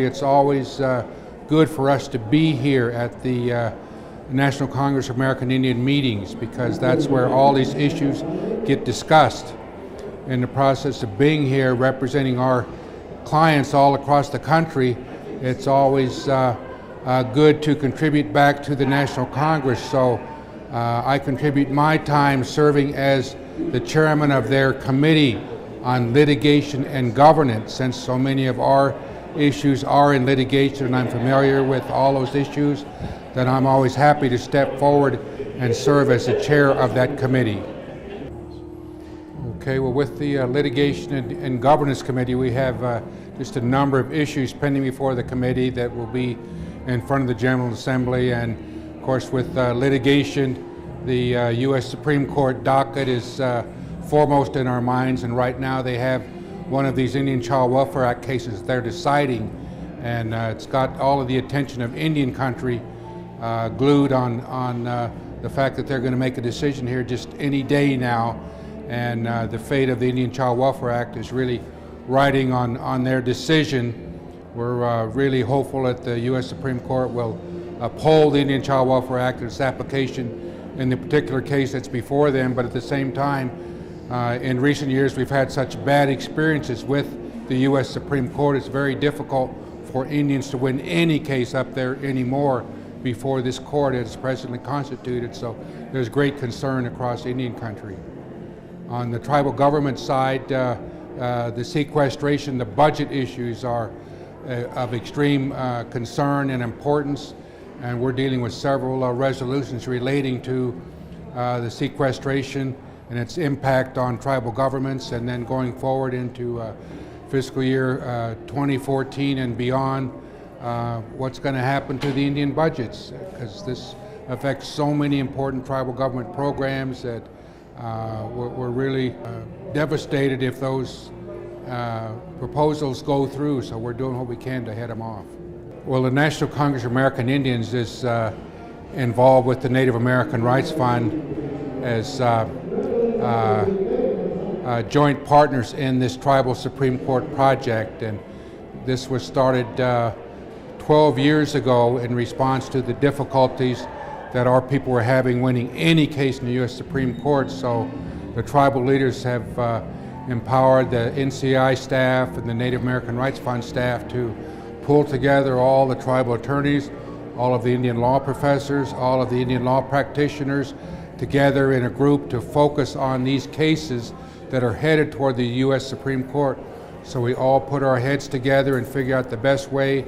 It's always good for us to be here at the National Congress of American Indian meetings, because that's where all these issues get discussed. In the process of being here representing our clients all across the country, it's always good to contribute back to the National Congress. So I contribute my time serving as the chairman of their committee on litigation and governance, since so many of our issues are in litigation and I'm familiar with all those issues, then I'm always happy to step forward and serve as the chair of that committee. Okay, well, with the Litigation and Governance Committee, we have just a number of issues pending before the committee that will be in front of the General Assembly. And of course, with litigation, the U.S. Supreme Court docket is foremost in our minds, and right now they have one of these Indian Child Welfare Act cases they're deciding, and it's got all of the attention of Indian country glued on the fact that they're going to make a decision here just any day now, and the fate of the Indian Child Welfare Act is really riding on their decision. We're really hopeful that the U.S. Supreme Court will uphold the Indian Child Welfare Act and its application in the particular case that's before them, but at the same time, in recent years, we've had such bad experiences with the U.S. Supreme Court. It's very difficult for Indians to win any case up there anymore before this court as presently constituted. So there's great concern across Indian country. On the tribal government side, the sequestration, the budget issues are of extreme concern and importance, and we're dealing with several resolutions relating to the sequestration and its impact on tribal governments, and then going forward into fiscal year 2014 and beyond, what's going to happen to the Indian budgets, because this affects so many important tribal government programs that we're really devastated if those proposals go through, so we're doing what we can to head them off. Well, the National Congress of American Indians is involved with the Native American Rights Fund as joint partners in this Tribal Supreme Court project, and this was started 12 years ago in response to the difficulties that our people were having winning any case in the U.S. Supreme Court. So the tribal leaders have empowered the NCAI staff and the Native American Rights Fund staff to pull together all the tribal attorneys, all of the Indian law professors, all of the Indian law practitioners together in a group to focus on these cases that are headed toward the U.S. Supreme Court. So we all put our heads together and figure out the best way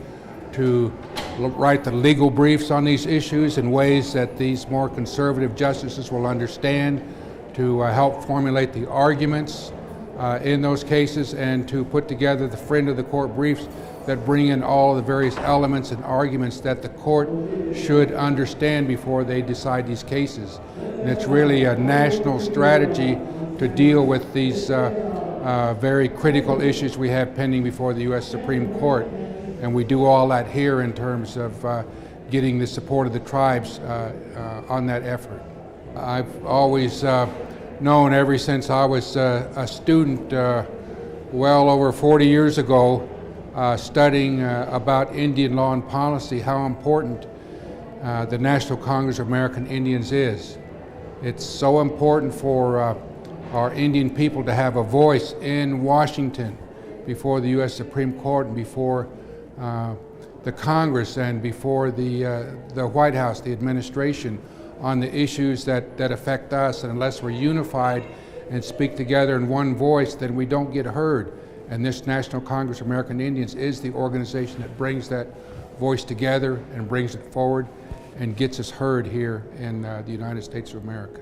to write the legal briefs on these issues in ways that these more conservative justices will understand, to help formulate the arguments in those cases, and to put together the friend of the court briefs that bring in all the various elements and arguments that the court should understand before they decide these cases. And it's really a national strategy to deal with these very critical issues we have pending before the U.S. Supreme Court. And we do all that here in terms of getting the support of the tribes on that effort. I've always known ever since I was a student well over 40 years ago, studying about Indian law and policy, how important the National Congress of American Indians is. It's so important for our Indian people to have a voice in Washington before the U.S. Supreme Court and before the Congress and before the White House, the administration, on the issues that affect us. And unless we're unified and speak together in one voice, then we don't get heard. And this National Congress of American Indians is the organization that brings that voice together and brings it forward and gets us heard here in the United States of America.